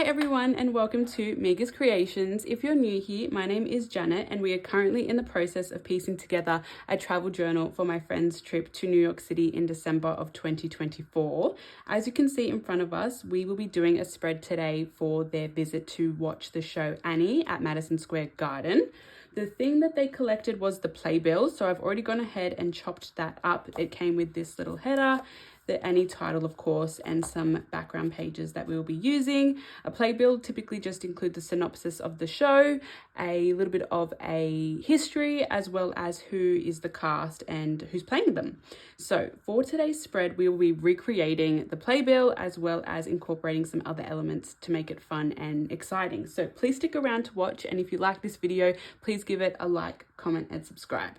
everyone and welcome to Mega's Creations. If you're new here, my name is Janet and we are currently in the process of piecing together a travel journal for my friend's trip to New York City in December of 2024. As you can see in front of us, we will be doing a spread today for their visit to watch the show Annie at Madison Square Garden. The thing that they collected was the playbill, so I've already gone ahead and chopped that up. It came with this little header, the Annie title, of course, and some background pages that we will be using. A playbill typically just includes the synopsis of the show, a little bit of a history, as well as who is the cast and who's playing them. So for today's spread, we will be recreating the playbill as well as incorporating some other elements to make it fun and exciting. So please stick around to watch, and if you like this video, please give it a like, comment, and subscribe.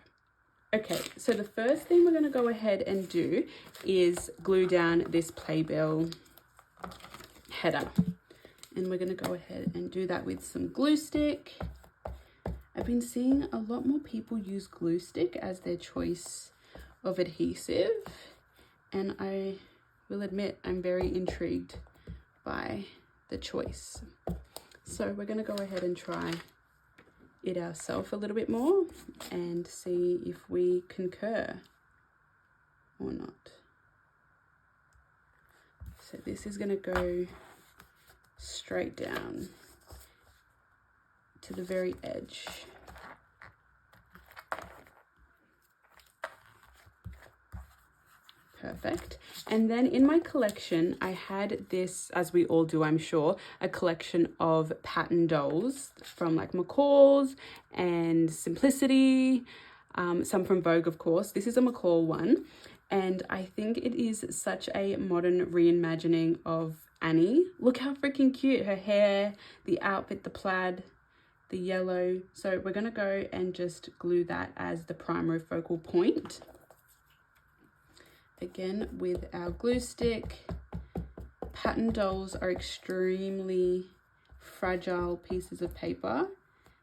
Okay, so the first thing we're going to go ahead and do is glue down this playbill header. And we're going to go ahead and do that with some glue stick. I've been seeing a lot more people use glue stick as their choice of adhesive. And I will admit I'm very intrigued by the choice. So we're going to go ahead and try it ourselves a little bit more and see if we concur or not. So this is going to go straight down to the very edge. Perfect. And then in my collection, I had this, as we all do, I'm sure, a collection of pattern dolls from like McCall's and Simplicity, some from Vogue, of course. This is a McCall one, and I think it is such a modern reimagining of Annie. Look how freaking cute. Her hair, the outfit, the plaid, the yellow. So we're going to go and just glue that as the primary focal point. Again, with our glue stick. Pattern dolls are extremely fragile pieces of paper,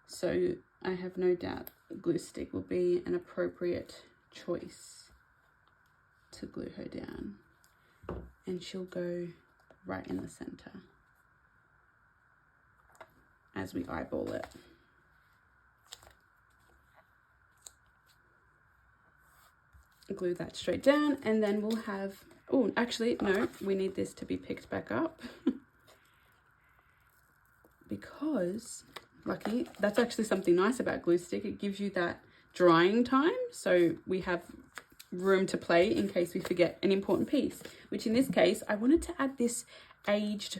so I have no doubt glue stick will be an appropriate choice to glue her down, and she'll go right in the center as we eyeball it. Glue that straight down, and then we'll have, oh, actually, no, we need this to be picked back up because, lucky, that's actually something nice about glue stick. It gives you that drying time, so we have room to play in case we forget an important piece, which in this case, I wanted to add this aged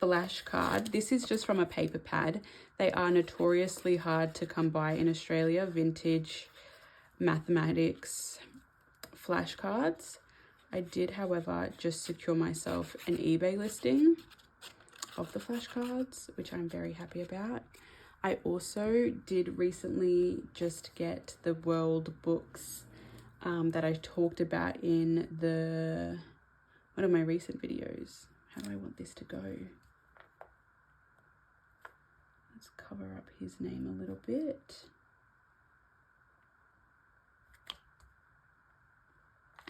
flashcard. This is just from a paper pad. They are notoriously hard to come by in Australia, vintage mathematics flashcards. I did, however, just secure myself an eBay listing of the flashcards, which I'm very happy about. I also did recently just get the world books that I talked about in one of my recent videos. How do I want this to go? Let's cover up his name a little bit.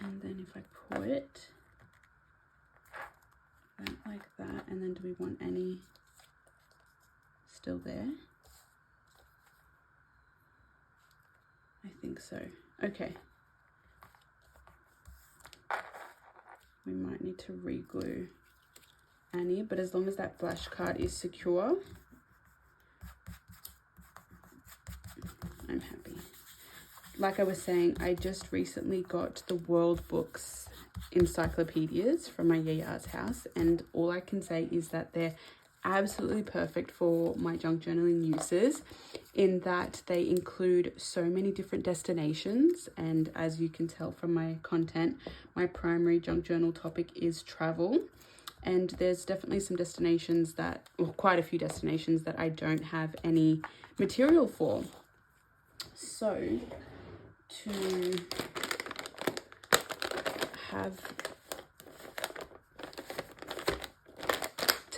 And then if I put that like that, and then do we want any still there? I think so. Okay. We might need to re-glue Annie, but as long as that flashcard is secure, I'm happy. Like I was saying, I just recently got the World Books encyclopedias from my yaya's house, and all I can say is that they're absolutely perfect for my junk journaling uses, in that they include so many different destinations. And as you can tell from my content, my primary junk journal topic is travel, and there's definitely some destinations that, well, quite a few destinations that I don't have any material for. So to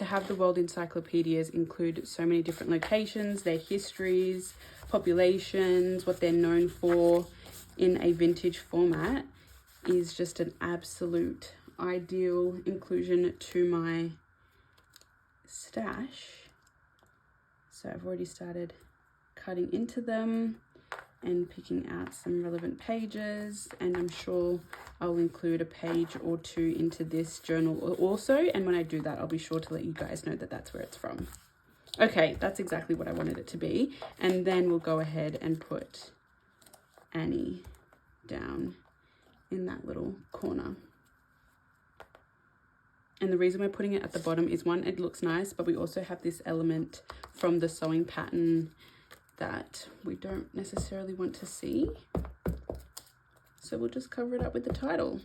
have the world encyclopedias include so many different locations, their histories, populations, what they're known for in a vintage format is just an absolute ideal inclusion to my stash. So I've already started cutting into them and picking out some relevant pages, and I'm sure I'll include a page or two into this journal also, and when I do that I'll be sure to let you guys know that that's where it's from. Okay, that's exactly what I wanted it to be, and then we'll go ahead and put Annie down in that little corner. And the reason we're putting it at the bottom is, one, it looks nice, but we also have this element from the sewing pattern that we don't necessarily want to see. So we'll just cover it up with the title,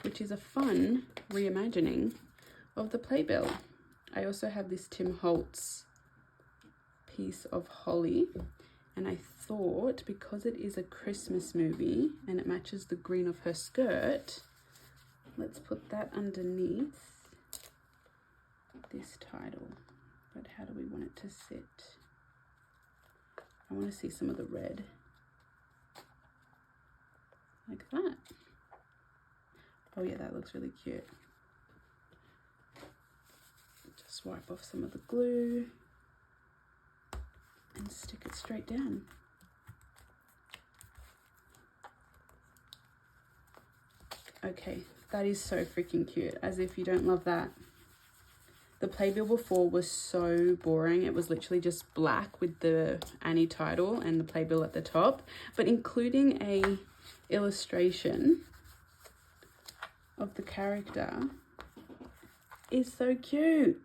which is a fun reimagining of the Playbill. I also have this Tim Holtz piece of holly, and I thought because it is a Christmas movie and it matches the green of her skirt, let's put that underneath this title. But how do we want it to sit? I want to see some of the red. Like that. Oh yeah, that looks really cute. Just wipe off some of the glue and stick it straight down. Okay, that is so freaking cute. As if you don't love that. The Playbill before was so boring. It was literally just black with the Annie title and the Playbill at the top, but including a illustration of the character is so cute.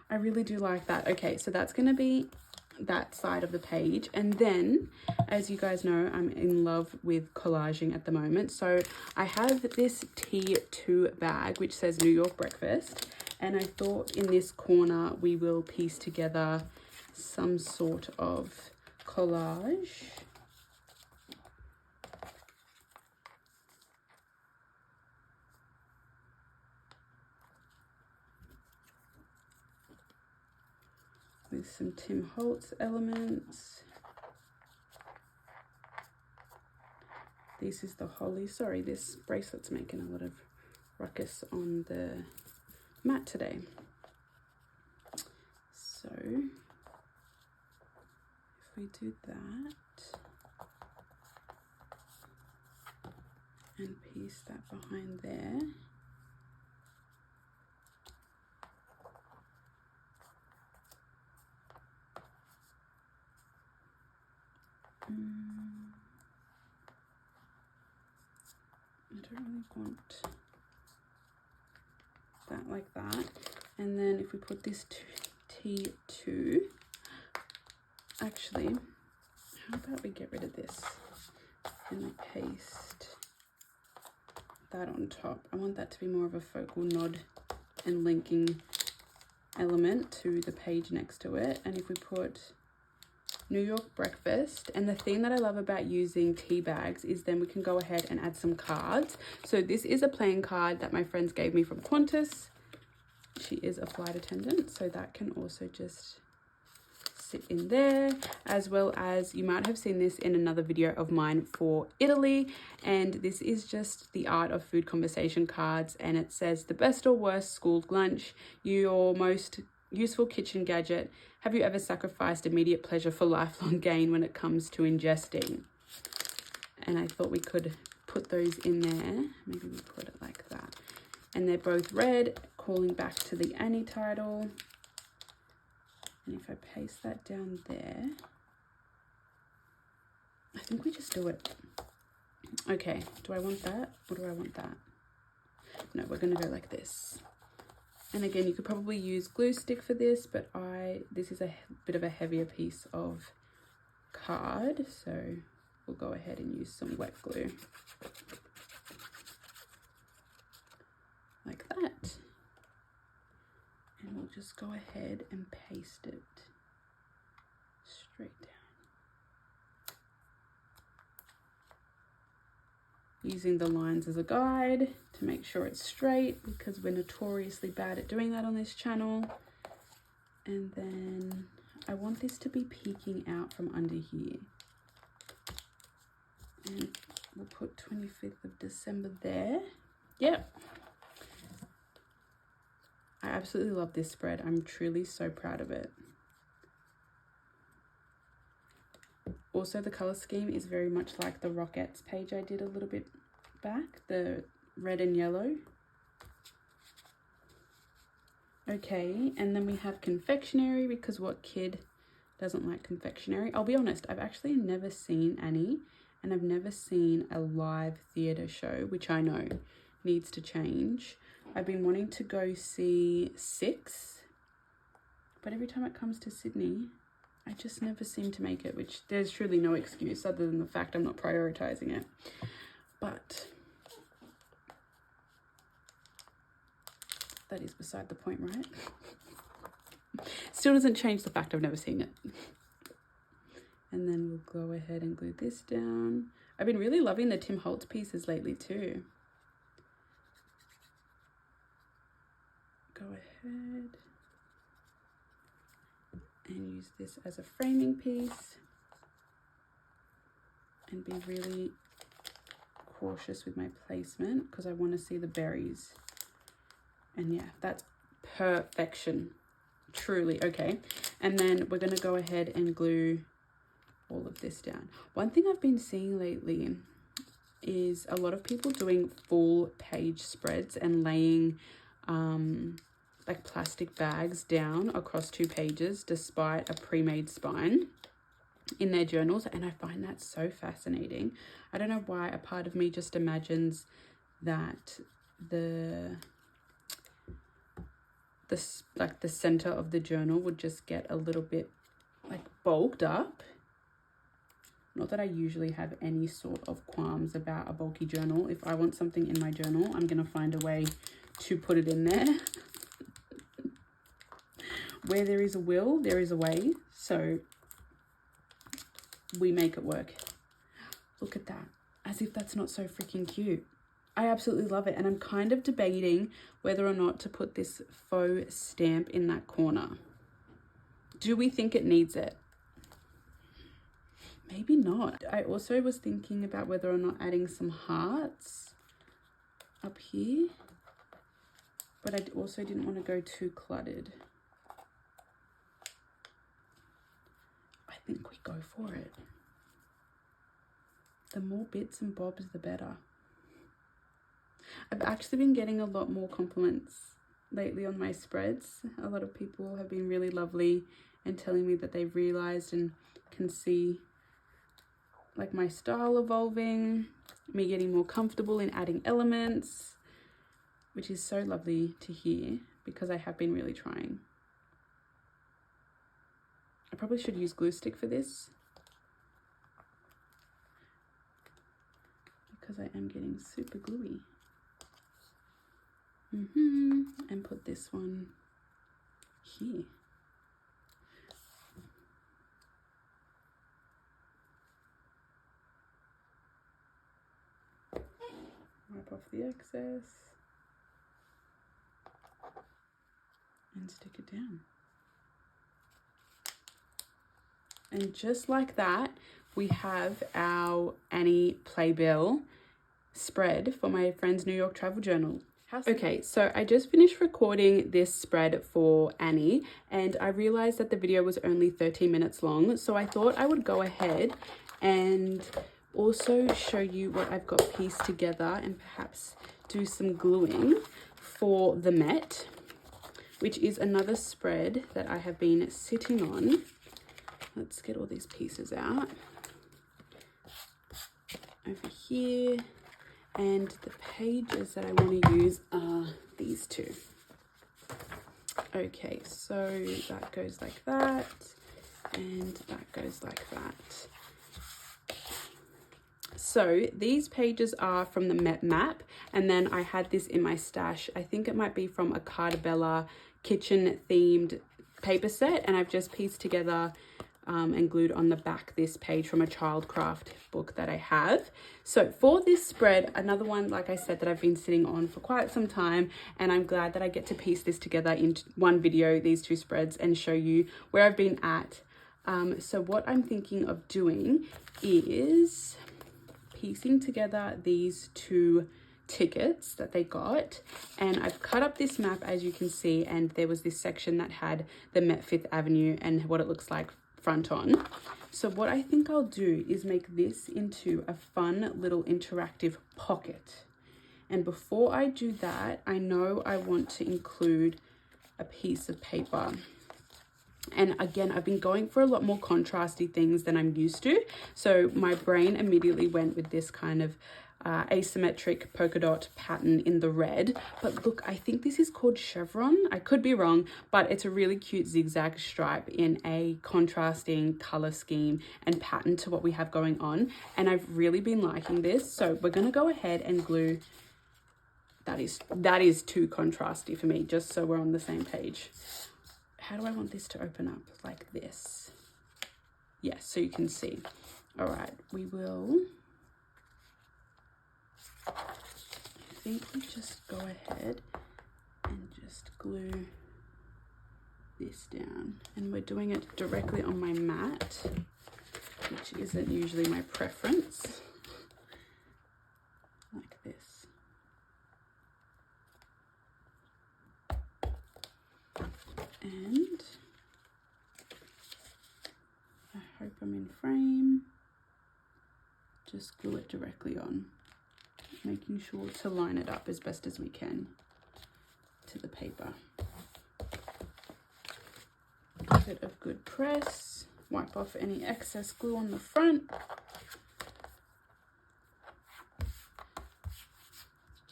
I really do like that. Okay, so that's gonna be that side of the page, and then, as you guys know, I'm in love with collaging at the moment. So I have this T2 bag which says New York breakfast, and I thought in this corner we will piece together some sort of collage. With some Tim Holtz elements. This is the holly. Sorry, this bracelet's making a lot of ruckus on the mat today. So if we do that and piece that behind there, I don't really want that like that. And then if we put this T2, actually, how about we get rid of this and we paste that on top. I want that to be more of a focal nod and linking element to the page next to it. And if we put New York breakfast, and the thing that I love about using tea bags is then we can go ahead and add some cards. So this is a playing card that my friends gave me from Qantas. She is a flight attendant, so that can also just sit in there, as well as you might have seen this in another video of mine for Italy, and this is just the art of food conversation cards, and it says the best or worst school lunch, your most useful kitchen gadget, have you ever sacrificed immediate pleasure for lifelong gain when it comes to ingesting? And I thought we could put those in there. Maybe we put it like that. And they're both red, calling back to the Annie title. And if I paste that down there, I think we just do it. Okay, do I want that or do I want that? No, we're gonna go like this. And again, you could probably use glue stick for this, but this is a bit of a heavier piece of card, so we'll go ahead and use some wet glue. Like that. And we'll just go ahead and paste it straight down. Using the lines as a guide to make sure it's straight, because we're notoriously bad at doing that on this channel. And then I want this to be peeking out from under here. And we'll put 25th of December there. Yep. I absolutely love this spread. I'm truly so proud of it. Also, the color scheme is very much like the Rockets page I did a little bit back, the red and yellow. Okay, and then we have confectionery, because what kid doesn't like confectionery? I'll be honest, I've actually never seen Annie, and I've never seen a live theatre show, which I know needs to change. I've been wanting to go see Six, but every time it comes to Sydney, I just never seem to make it, which there's truly no excuse other than the fact I'm not prioritizing it. But that is beside the point, right? Still doesn't change the fact I've never seen it. And then we'll go ahead and glue this down. I've been really loving the Tim Holtz pieces lately too. Go ahead and use this as a framing piece and be really cautious with my placement because I want to see the berries. And yeah, that's perfection, truly. Okay, and then we're going to go ahead and glue all of this down. One thing I've been seeing lately is a lot of people doing full page spreads and laying like plastic bags down across 2 pages despite a pre-made spine in their journals, and I find that so fascinating. I don't know why a part of me just imagines that the center of the journal would just get a little bit like bulked up. Not that I usually have any sort of qualms about a bulky journal. If I want something in my journal, I'm going to find a way to put it in there. Where there is a will, there is a way. So we make it work. Look at that. As if that's not so freaking cute. I absolutely love it. And I'm kind of debating whether or not to put this faux stamp in that corner. Do we think it needs it? Maybe not. I also was thinking about whether or not adding some hearts up here. But I also didn't want to go too cluttered. I think we go for it. The more bits and bobs, the better. I've actually been getting a lot more compliments lately on my spreads. A lot of people have been really lovely and telling me that they've realized and can see like my style evolving, me getting more comfortable in adding elements, which is so lovely to hear because I have been really trying. I probably should use glue stick for this because I am getting super gluey. And put this one here. Wipe off the excess and stick it down. And just like that, we have our Annie Playbill spread for my friend's New York travel journal. Okay, so I just finished recording this spread for Annie and I realized that the video was only 13 minutes long. So I thought I would go ahead and also show you what I've got pieced together and perhaps do some gluing for the Met, which is another spread that I have been sitting on. Let's get all these pieces out. Over here. And the pages that I want to use are these two. Okay, so that goes like that, and that goes like that. So these pages are from the Met map, and then I had this in my stash. I think it might be from a Cartabella kitchen themed paper set, and I've just pieced together and glued on the back this page from a childcraft book that I have. So for this spread, another one, like I said, that I've been sitting on for quite some time, and I'm glad that I get to piece this together in one video, these 2 spreads, and show you where I've been at. So what I'm thinking of doing is piecing together these 2 tickets that they got, and I've cut up this map, as you can see, and there was this section that had the Met Fifth Avenue and what it looks like front on. So what I think I'll do is make this into a fun little interactive pocket. And before I do that, I know I want to include a piece of paper. And again, I've been going for a lot more contrasty things than I'm used to. So my brain immediately went with this kind of asymmetric polka dot pattern in the red. But look, I think this is called chevron. I could be wrong, but it's a really cute zigzag stripe in a contrasting color scheme and pattern to what we have going on. And I've really been liking this. So we're gonna go ahead and glue. That is too contrasty for me, just so we're on the same page. How do I want this to open up? Like this. Yes, so you can see. All right, we will, I think we just go ahead and just glue this down. And we're doing it directly on my mat, which isn't usually my preference. Like this. And I hope I'm in frame. Just glue it directly on, making sure to line it up as best as we can to the paper. Give it a good press, wipe off any excess glue on the front.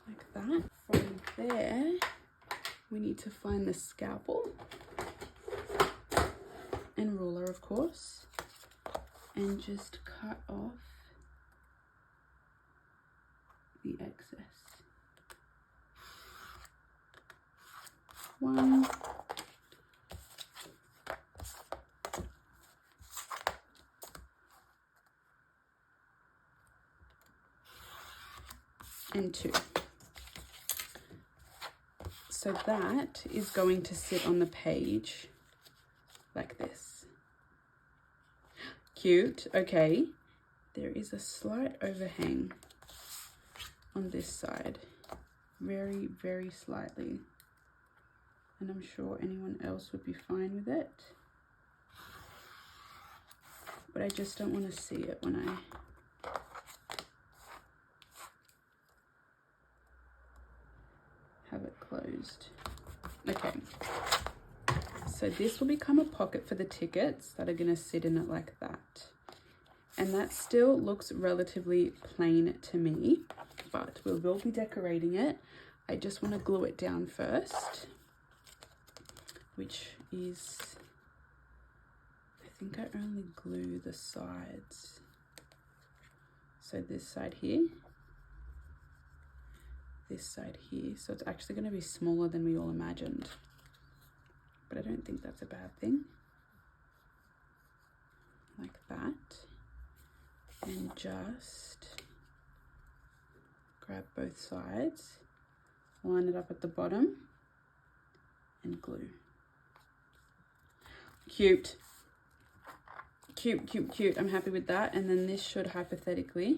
Like that. From there, we need to find the scalpel and ruler, of course, and just cut off the excess. 1, and 2. So that is going to sit on the page like this. Cute. Okay. There is a slight overhang on this side. Very, very slightly. And I'm sure anyone else would be fine with it. But I just don't want to see it when I have it closed. Okay, so this will become a pocket for the tickets that are going to sit in it like that. And that still looks relatively plain to me, but we will be decorating it. I just want to glue it down first, which is, I think I only glue the sides. So this side here, this side here, so it's actually going to be smaller than we all imagined, but I don't think that's a bad thing. Like that, and just grab both sides, line it up at the bottom, and glue. Cute. Cute, cute, cute. I'm happy with that. And then this should hypothetically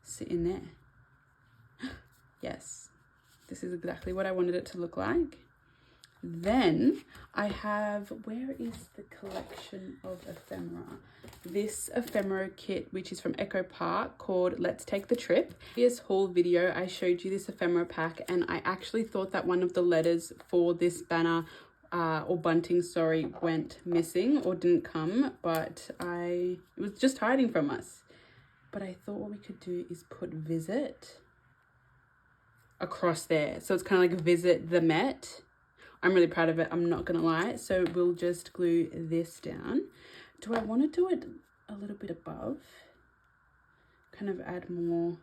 sit in there. Yes, this is exactly what I wanted it to look like. Then I have, where is the collection of ephemera? This ephemera kit, which is from Echo Park, called Let's Take the Trip. In this haul video, I showed you this ephemera pack, and I actually thought that one of the letters for this banner or bunting, sorry, went missing or didn't come, but it was just hiding from us. But I thought what we could do is put visit across there. So it's kind of like visit the Met. I'm really proud of it, I'm not gonna lie. So we'll just glue this down. Do I want to do it a little bit above? Kind of add more.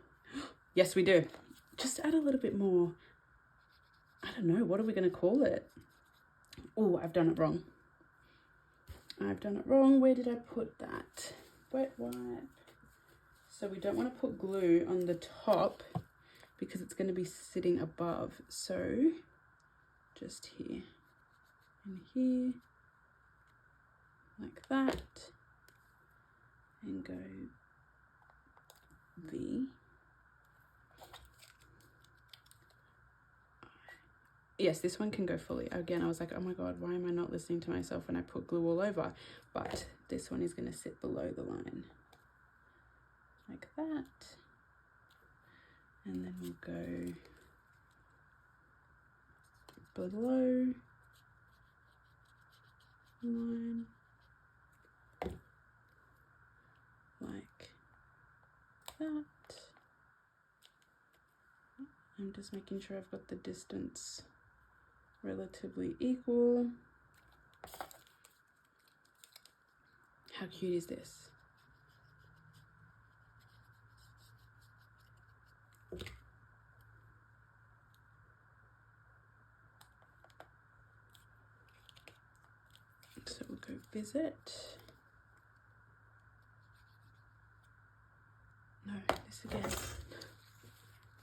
Yes, we do. Just add a little bit more. I don't know, what are we gonna call it? Oh, I've done it wrong. I've done it wrong. Where did I put that? Wet wipe. So we don't want to put glue on the top because it's going to be sitting above. So just here and here, like that, and go V. yes, this one can go fully. Again, I was like, oh my God, why am I not listening to myself when I put glue all over? But this one is going to sit below the line like that. And then we'll go below the line like that. I'm just making sure I've got the distance relatively equal. How cute is this? So we'll go visit. No, this again.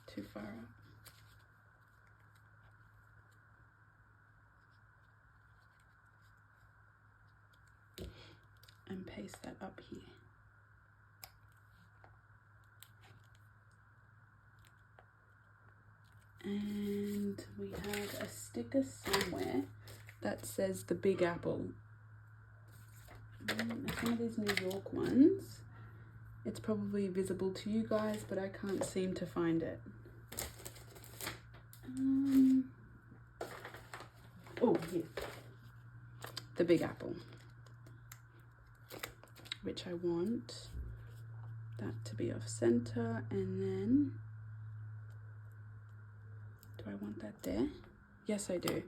Too far up. And paste that up here. And we have a sticker somewhere that says the Big Apple. It's one of these New York ones. It's probably visible to you guys, but I can't seem to find it. Oh, here. The Big Apple. Which I want that to be off center, and then do I want that there? Yes, I do.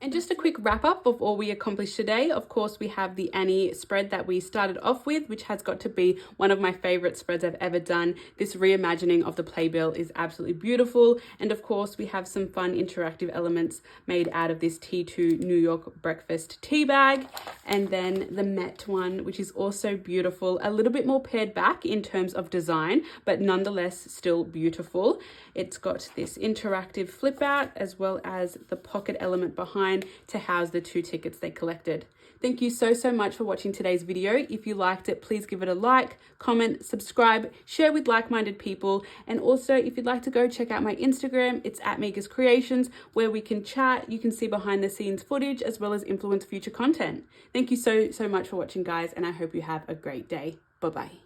And just a quick wrap up of all we accomplished today. Of course, we have the Annie spread that we started off with, which has got to be one of my favorite spreads I've ever done. This reimagining of the Playbill is absolutely beautiful. And of course, we have some fun interactive elements made out of this T2 New York breakfast tea bag. And then the Met one, which is also beautiful, a little bit more pared back in terms of design, but nonetheless still beautiful. It's got this interactive flip out as well as the pocket element behind to house the 2 tickets they collected. Thank you so much for watching today's video. If you liked it, please give it a like, comment, subscribe, share with like-minded people. And also, if you'd like to go check out my Instagram, it's @MegasCreations, where we can chat. You can see behind the scenes footage as well as influence future content. Thank you so much for watching, guys, and I hope you have a great day. Bye-bye.